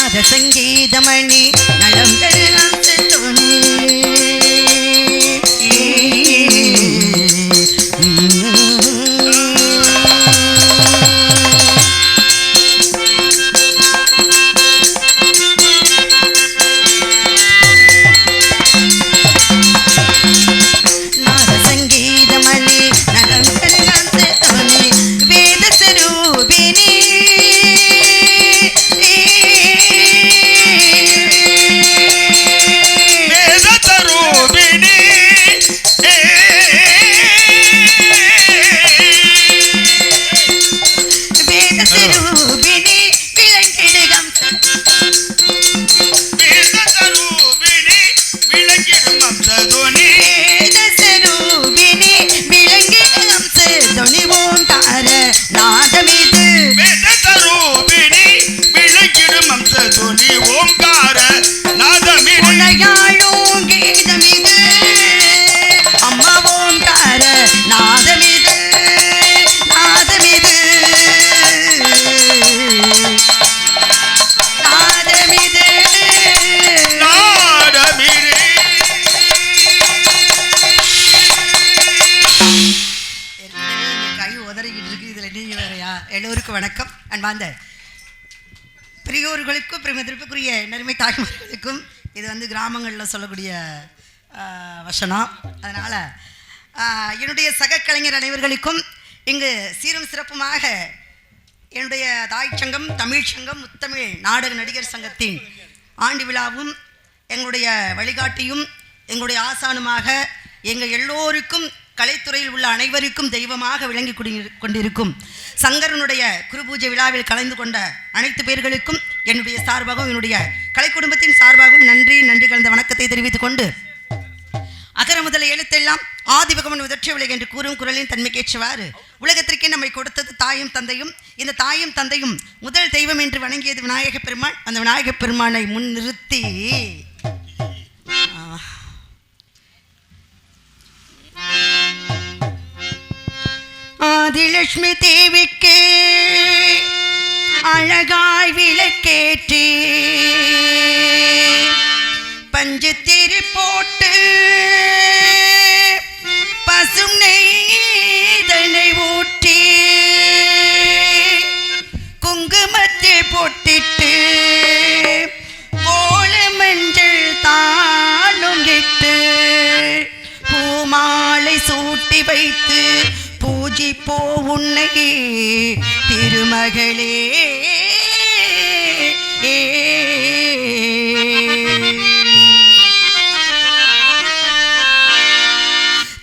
நாத சங்கீதமணி நலம் துணி எல்லோருக்கும் வணக்கம். அன்பார்ந்த பெரியோர்களுக்கும் பெருமதிப்பிற்குரிய நறுமை தாய்மார்களுக்கும் இது கிராமங்களில் சொல்லக்கூடிய வசனம். அதனால் என்னுடைய சக கலைஞர் அனைவர்களுக்கும் இங்கு சீரும் சிறப்புமாக என்னுடைய தாய் சங்கம், தமிழ் சங்கம், முத்தமிழ் நாடக நடிகர் சங்கத்தின் ஆண்டு விழாவும் எங்களுடைய வழிகாட்டியும் எங்களுடைய ஆசானுமாக எங்கள் எல்லோருக்கும் கலைத்துறையில் உள்ள அனைவருக்கும் தெய்வமாக விளங்கி கொண்டிருக்கும் சங்கரனுடைய குருபூஜை விழாவில் கலந்து கொண்ட அனைத்து பேர்களுக்கும் என்னுடைய சார்பாகவும் என்னுடைய கலை குடும்பத்தின் சார்பாகவும் நன்றி கலந்த வணக்கத்தை தெரிவித்துக் கொண்டு, அகர முதல எழுத்தெல்லாம் ஆதிபகவன் முதற்ற உலக என்று கூறும் குரலின் தன்மைக்கேற்றவாறு உலகத்திற்கே நம்மை கொடுத்தது தாயும் தந்தையும். இந்த தாயும் தந்தையும் முதல் தெய்வம் என்று வணங்கியது விநாயக பெருமான். அந்த விநாயக பெருமானை முன் நிறுத்தி ஆதிலட்சுமி தேவிக்கு அழகாய் விளக்கேற்றி பஞ்சு திரி போட்டு பசும் நெய்தனை ஊற்றி குங்குமத்தை பொட்டிட்டு கோல மஞ்சள் தானும் இட்டு பூமாலை சூட்டி வைத்து பூஜிப்போ உன்னை திருமகளே.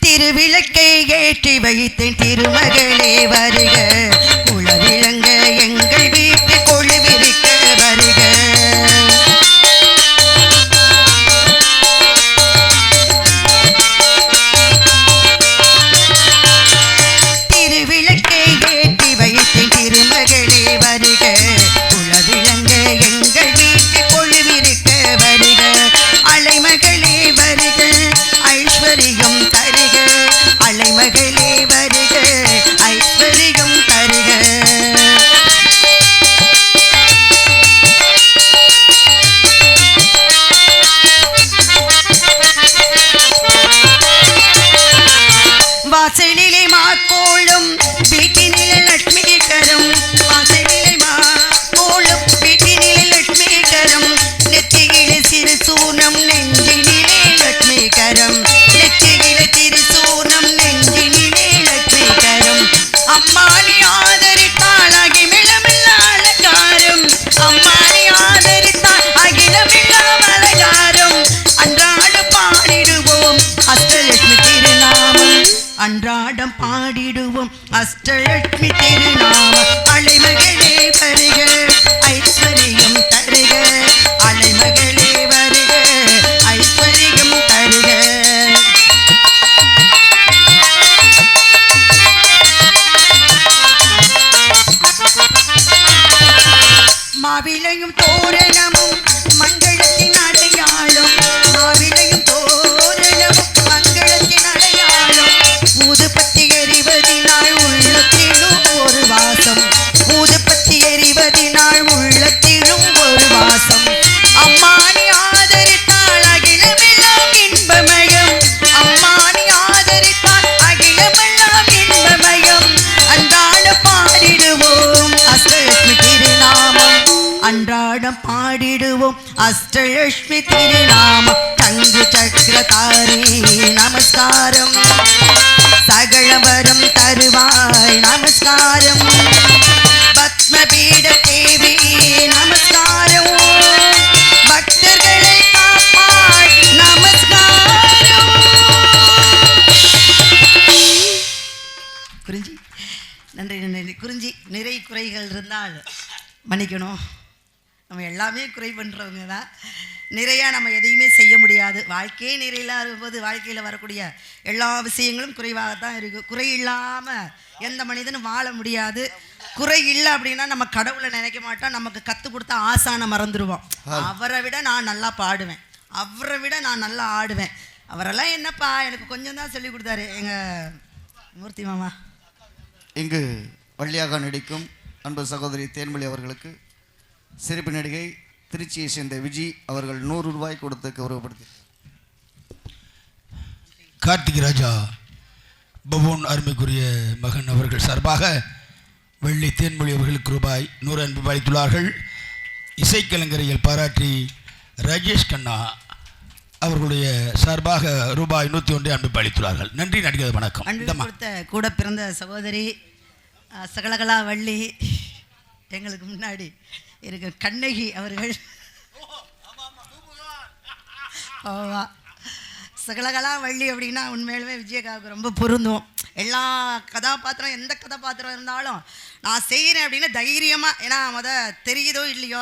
திருவிளக்கை ஏற்றி வைத்தேன் திருமகளே வருக, குலவிளங்க எங்கள் வீட்டு கொழுவிருக்க வருக. வாசலிலே மாக்கோளும் வீட்டினிலே லட்சுமி கரம், வாசலிலே மாக்கோளும் வீட்டினிலே லட்சுமி கரம், நெத்தியிலே சிறு சூனம் நெஞ்சினிலே லட்சுமி கரம், நெத்தியிலே திரு சூனம் நெஞ்சினிலே லட்சுமி கரம். அம்மானி ஆதரித்தாள் அகிலமில்ல அலங்காரம், அம்மானி ஆதரித்தாள் அகிலமில்ல அலங்காரம். அன்றாடம் பாடிடுவோம் அஷ்டலட்சுமி திருநாமம், அன்றாடம் பாடிடுவோம் அஷ்டலட்சுமி திருநாமம். அலைமகளே வருக ஐஸ்வரியம் தருக, அலைமகளே வருக ஐஸ்வரியம் தருக. மாவிலையும் தோரணமும் மங்களத்தின் அடையாளம், மாவிலையும் தோரணமும் மங்களத்தின் அடையாளம். ஊதுபத்தி எறிவதினால் உள்ளத்திலும் ஒரு வாசம், ஊதுபத்தி எறிவதினால் உள்ளத்திலும் ஒரு வாசம். பாடிடுவோம் அஷ்டலட்சுமி திருநாமம் தங்கு சக்கரதாரி நமஸ்காரம் சகலவரம் தருவாய் நமஸ்காரம் பத்மபீட தேவி நமஸ்காரம் பக்தர்களை காப்பாய் நமஸ்காரம். குறிஞ்சி நன்றி நன்றி. குறிஞ்சி நிறை குறைகள் இருந்தால் மன்னிக்கணும், நம்ம எல்லாமே குறை பண்ணுறவங்க தான். நிறையா நம்ம எதையுமே செய்ய முடியாது. வாழ்க்கையே நிறையில்லாத போது வாழ்க்கையில் வரக்கூடிய எல்லா விஷயங்களும் குறைவாகத்தான் இருக்குது. குறை இல்லாமல் எந்த மனிதனும் வாழ முடியாது. குறை இல்லை அப்படின்னா நம்ம கடவுளை நினைக்க மாட்டோம். நமக்கு கற்றுக் கொடுத்த ஆசானை மறந்துடுவோம். அவரை விட நான் நல்லா பாடுவேன், அவரை விட நான் நல்லா ஆடுவேன். அவரெல்லாம் என்னப்பா எனக்கு கொஞ்சம் தான் சொல்லி கொடுத்தாரு எங்கள் மூர்த்தி மாமா. இங்கு வள்ளியாக நடிக்கும் அன்பு சகோதரி தேன்மொழி அவர்களுக்கு சிறப்பு நடிகை திருச்சியை சேர்ந்த விஜி அவர்கள் 100 ரூபாய் கொடுத்து கௌரவப்படுத்தி. கார்த்திக் ராஜா பவோன் அருமைக்குரிய மகன் அவர்கள் சார்பாக வெள்ளி தேன்மொழி அவர்களுக்கு ரூபாய் 100 அன்பு அளித்துள்ளார்கள். இசைக்கலைஞரையில் பாராட்டி ராஜேஷ் கண்ணா அவர்களுடைய சார்பாக ரூபாய் 101 அன்பு அளித்துள்ளார்கள். நன்றி நடிகர் வணக்கம். கொடுத்த கூட பிறந்த சகோதரி சகலகலா வள்ளி எங்களுக்கு முன்னாடி இருக்க கண்ணகி அவர்கள். சகலகலா வள்ளி அப்படின்னா உண்மையிலுமே விஜயகாவுக்கு ரொம்ப பொருந்தும். எல்லா கதாபாத்திரம் எந்த கதாபாத்திரம் இருந்தாலும் நான் செய்கிறேன் அப்படின்னு தைரியமாக, ஏன்னா தெரியுதோ இல்லையோ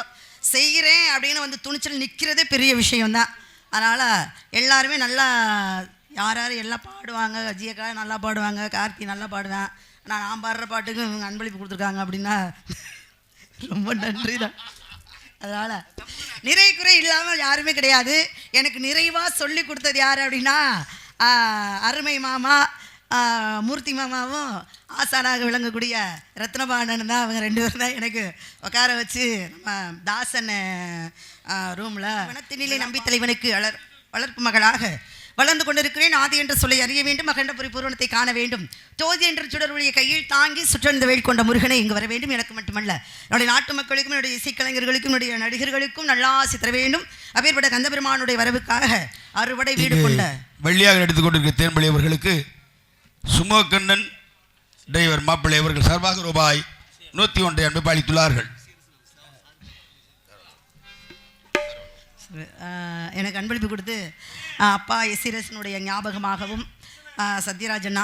செய்கிறேன் அப்படின்னு வந்து துணிச்சல் நிற்கிறதே பெரிய விஷயம்தான். அதனால் எல்லாருமே நல்லா யார் எல்லாம் பாடுவாங்க. விஜயக்கா நல்லா பாடுவாங்க, கார்த்தி நல்லா பாடுவேன். ஆனால் நான் பாடுற பாட்டுக்கு இவங்க அன்பளிப்பு கொடுத்துருக்காங்க அப்படின்னா ரொம்ப நன்றி தான். அதனால் நிறை குறை இல்லாமல் யாருமே கிடையாது. எனக்கு நிறைவாக சொல்லி கொடுத்தது யார் அப்படின்னா அருமை மாமா மூர்த்தி மாமாவும் ஆசானாக விளங்கக்கூடிய ரத்னபாண்டன் தான். அவங்க 2 பேரும் தான் எனக்கு உட்கார வச்சு நம்ம தாசன் ரூமில் வனத்தினிலை நம்பி தலைவனுக்கு வளர்ப்பு மகளாக வளர்ந்து கொண்டிருக்கிறேன். ஆதி என்ற சொல்லை அறிய வேண்டும், அகண்டபுரி பூர்வனத்தை காண வேண்டும், ஜோதி என்ற சுடர் ஒளியை கையில் தாங்கி சுற்றறிந்த வேல் கொண்ட முருகனை இங்கு வர வேண்டும். எனக்கு மட்டுமல்ல, என்னுடைய நாட்டு மக்களுக்கும், என்னுடைய இசைக்கலைஞர்களுக்கும், என்னுடைய நடிகர்களுக்கும் நல்லாசி தர வேண்டும். அப்பேற்பட்ட கந்தபெருமானுடைய வரவுக்காக அறுவடை வீடு கொண்ட வெள்ளியாக எடுத்துக் கொண்டிருக்கிற தேன்மொழி அவர்களுக்கு சுமோகண்ணன் டிரைவர் மாப்பிள்ளை அவர்கள் சார்பாக ரூபாய் 101 அன்பு அளித்துள்ளார்கள். எனக்கு அன்பளிப்பு கொடுத்து அப்பா எஸ்ரசனுடைய ஞாபகமாகவும் சத்யராஜன்னா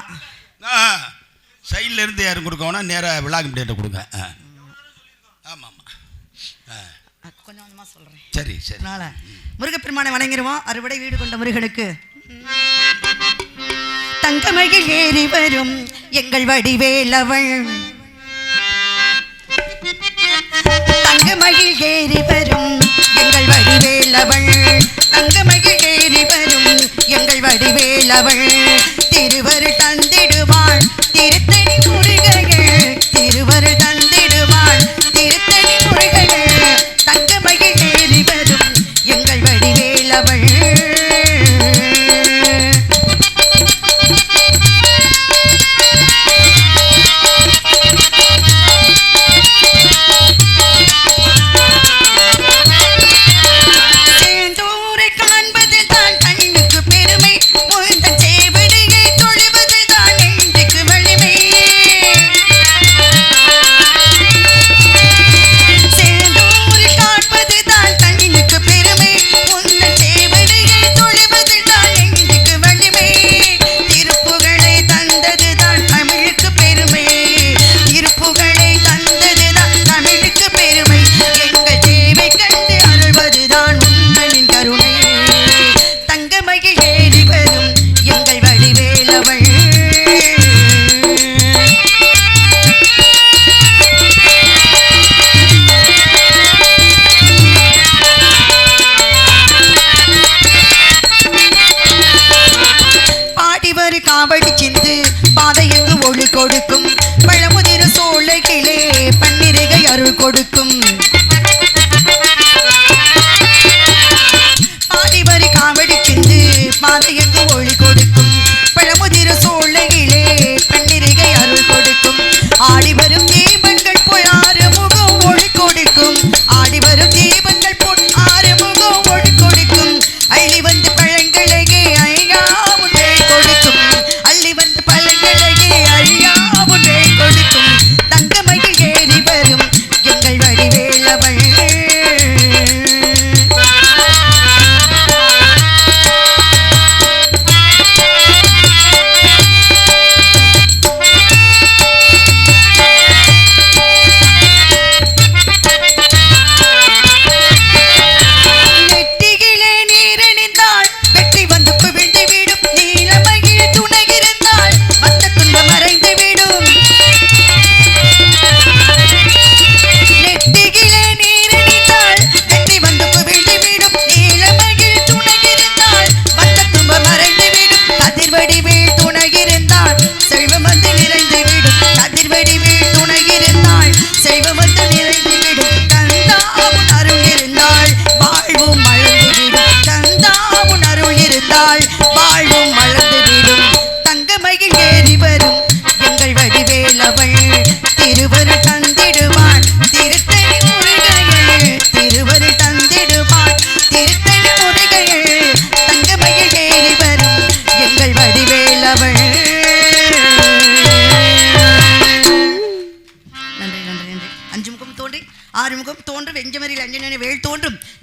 சைடில் இருந்து யாரும் கொடுக்கணும்னா நேராக விழாக்கு முடியாத கொடுங்க. ஆமாம் கொஞ்சம் கொஞ்சமாக சொல்கிறேன். சரி சரி. அதனால் முருகப்பெருமானை வணங்கிடுவோம். அறுவடை வீடு கொண்ட முருகனுக்கு தங்கமகில் ஏறி வரும் எங்கள் வடிவேலவள், தங்கமகில் ஏறி வரும் எங்கள் வடிவேலவள், தங்கமகில் ஏறி வரும் எங்கள் வடிவேலவள், திருவர் தந்திடுவாள் திருத்தணி முருகர்கள், திருவர் தந்திடுவாள் திருத்தணி முருகர்கள், தங்கமகில் ஏறி வரும் எங்கள் வடிவேலவள். சேந்தூரை காண்பதில் தான் கண்ணுக்கு பெருமை, முழுந்த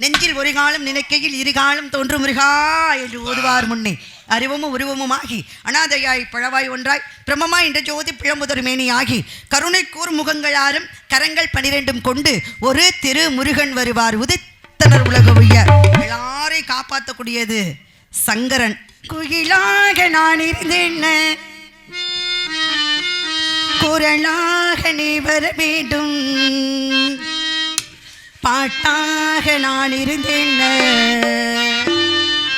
நெஞ்சில் ஒரு காலம் நினைக்கையில் இருகாலம் தோன்றும் முருகா என்று ஓதுவார் முன்னே அறிவமும் உருவமுமாகி அனாதையாய் பழவாய் ஒன்றாய் பிரமமாய் என்ற ஜோதி பிழம்புதொரு மேனியாகி கருணை கூர் முகங்களாரும் கரங்கள் 12 கொண்டு ஒரு திரு முருகன் வருவார் உதித்தனர் உலக உய்ய. எல்லாரையும் காப்பாற்றக்கூடியது சங்கரன். குயிலாக நான் இருந்தேன் குரலாக நீ வர வேண்டும், பாட்டாக நான் இருந்தேன்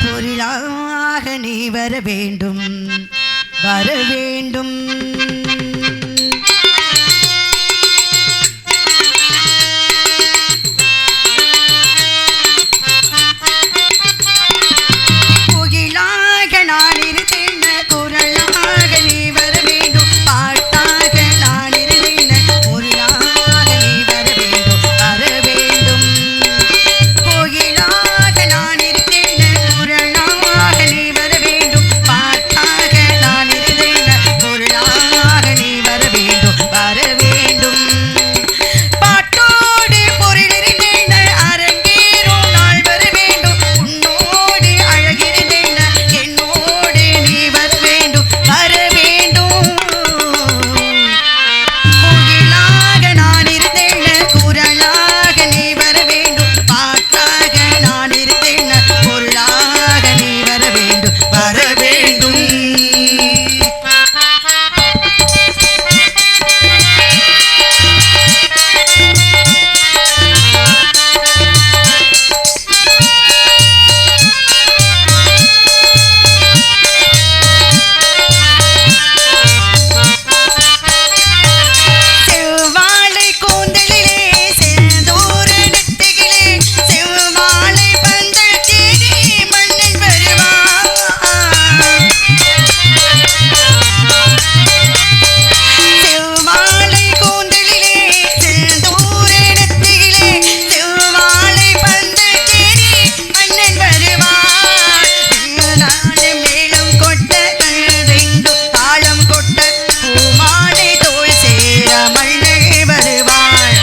பொருளாக நீ வர வேண்டும் வர வேண்டும். குயிலாக நான் இருந்தேன் குரலாக நீ வர வேண்டும், பாட்டாக நான் இருந்தேன் பொருளாக நீ வர வேண்டும் வர வேண்டும். கோயிலாக நான் இருந்தேன் குரலாக நீ வர வேண்டும், பாட்டாக நான் இருந்தேன் பொருளாக நீ வர வேண்டும் வர வேண்டும். பாட்டோடு பொருள் இருந்தேன் அரங்கேறும் நாள் வர வேண்டும், உன்னோடு அழகிருந்தேன் என்னோடு நீ வர வேண்டும் வர வேண்டும். கோயிலாக நான் இருந்தேன் குரலாக நீ வர வேண்டும், பாட்டாக நான் இருந்தேன் பொருளாக நீ வர வேண்டும் வர வேண்டும். செவ்வாழை கூந்தலிலே செந்தூர நெத்தியிலே செவ்வாழை பந்தல் தேடி மன்னன் வருவான். செவ்வாழை கூந்தலிலே செந்தூர நெத்தியிலே செவ்வாழை பந்தல் தேடி மன்னன் வருவான். நாடு மேளம் கொட்ட ரெண்டும் தாளம் கொட்ட பூமாலை தோள் சேர மன்னன் வருவாள்.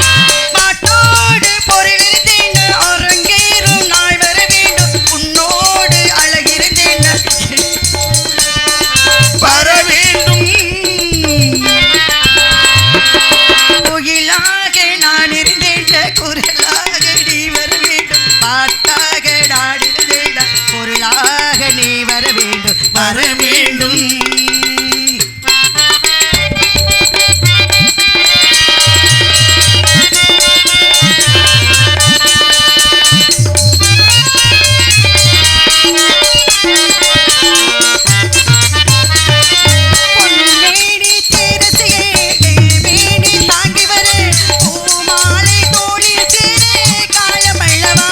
பாட்டோடு பொருள் இருந்தேன் அரங்கேறும் நாள் வர வேண்டும், உன்னோடு அழகிருந்தேன் வர வேண்டும். கோயிலாக நான் இருந்தேன் குரலாக நீ வர வேண்டும், பாட்டாக நான் இருந்தேன் பொருளாக நீ வர வேண்டும் வர வேண்டும். பொன்னேடி தேரசியே மேனி தாங்கி வர பூமாலை தோளில் சேர காலமல்லவா.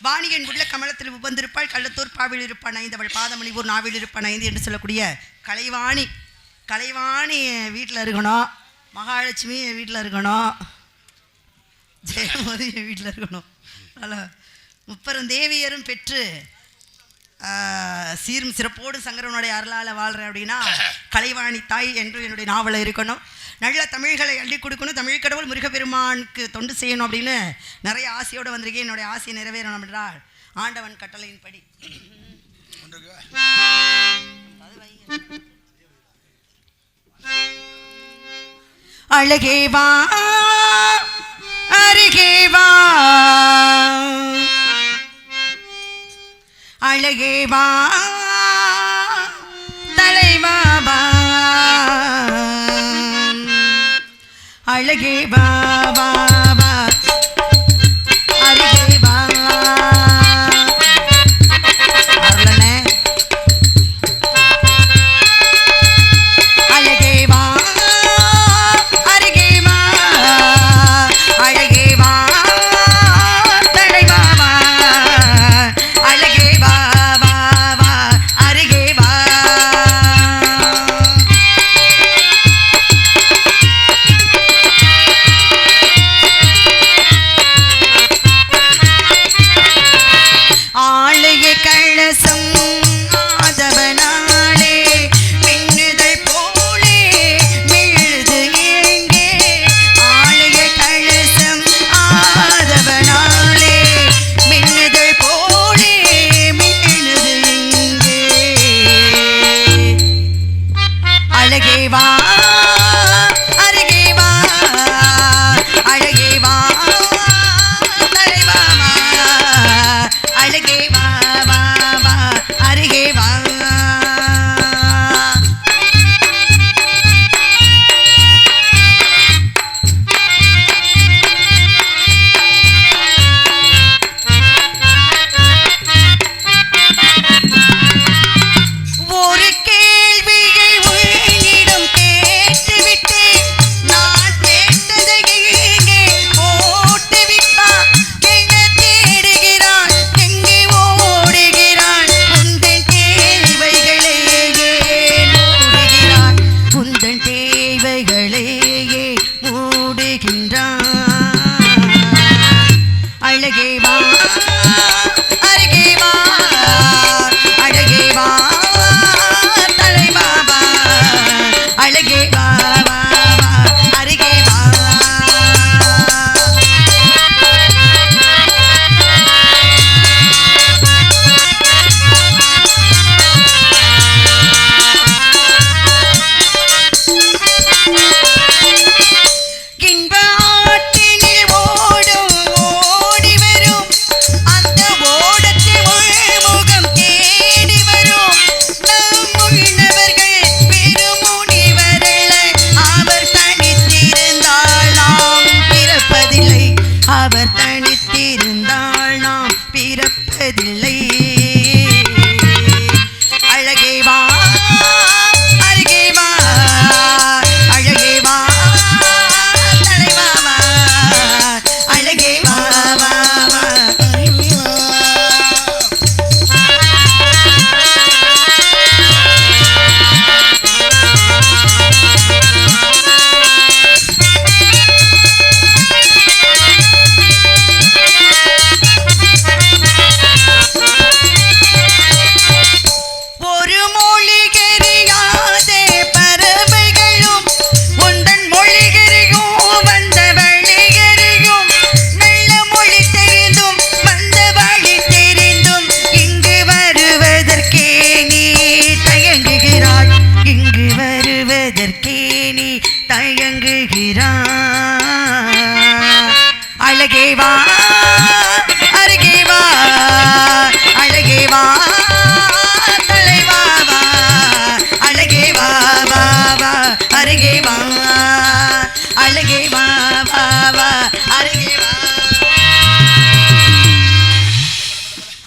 வாணியன் உள்ள கமலத்தில் உபந்திருப்பாள், கள்ளத்தூர் பாவில் இருப்பான் ஐந்து, அவள் பாதமணி ஊர் நாவில் இருப்பான் ஐந்து என்று சொல்லக்கூடிய கலைவாணி. கலைவாணி வீட்டில் இருக்கணும், மகாலட்சுமி வீட்டில் இருக்கணும், ஜெயமோதி வீட்டில் இருக்கணும். அதில் முப்பெருந்தேவியரும் பெற்று சீரும் சிறப்போடு சங்கரனுடைய அருளால் வாழ்கிறேன் அப்படின்னா கலைவாணி தாய் என்று என்னுடைய நாவலில் இருக்கணும். நல்ல தமிழ்களை அள்ளி கொடுக்கணும், தமிழ் கடவுள் முருகப்பெருமானுக்கு தொண்டு செய்யணும் அப்படின்னு நிறைய ஆசையோடு வந்திருக்கேன். என்னுடைய ஆசையை நிறைவேறணும் என்றால் ஆண்டவன் கட்டளையின்படி அழகே வா அருகே வா, அழகே வா தலைவா வா, அழகே வா வா வா அருகே வா. அருளனே அழகே வா அருகே வா, அழகே வா தலைவா வா, அழகே வா வா வா அருகே வா. ஆளைய கழசம் ஆதவனாலே மின்னுதல் போலே மெழுது எங்கே, ஆளைய கழசம் ஆதவனாலே மின்னுதல் போலே மெழுது எங்கே, அழகே வா அருகே வா, அழகே வா தலைவா வா, அழகே வா வா வா அருகே வா. ஒரு கேள்வியை உன்னிடம் கேட்டுவிட்டேன், நான் கேட்டதை இங்கே போட்டுவிட்டான். எங்க தேடுகிறான், எங்கே ஓடுகிறான், உந்தன் தேவைகளே மூடுகிறான், உந்தன் தேவைகளே மூடுகின்றான். அழகே வா அருகே வா, அழகே வா தலைவா வா, அழகே வா வா வா அருகே வா. இன்ப ஆற்றினில் ஓடும் ஓடி வரும், அந்த ஓடத்தில் உள்முகம் தேடி வரும். நம் உயினவர்கள் பெருமுனிவரல்ல, அவர் தனித்திருந்தால் நாம் பிறப்பதில்லை, அவர் தனித்திருந்தால் நாம் பிறப்பதில்லை. அழகே வா அருகே வா, அழகே வா தலைவா வா, அழகே வா வா வா அருகே வா. ஒரு மொழி தெரியாதே பறவைகளும் உந்தன் மொழிகரையும் வந்த வழிகரையும், நல்ல மொழி தெரிந்தும் வந்த வழி தெரிந்தும் இங்கு வருவதற்கே நீ தயங்குகிறாய், இங்கு வருவதற்கே நீ தயங்குகிறாய். அழகே வா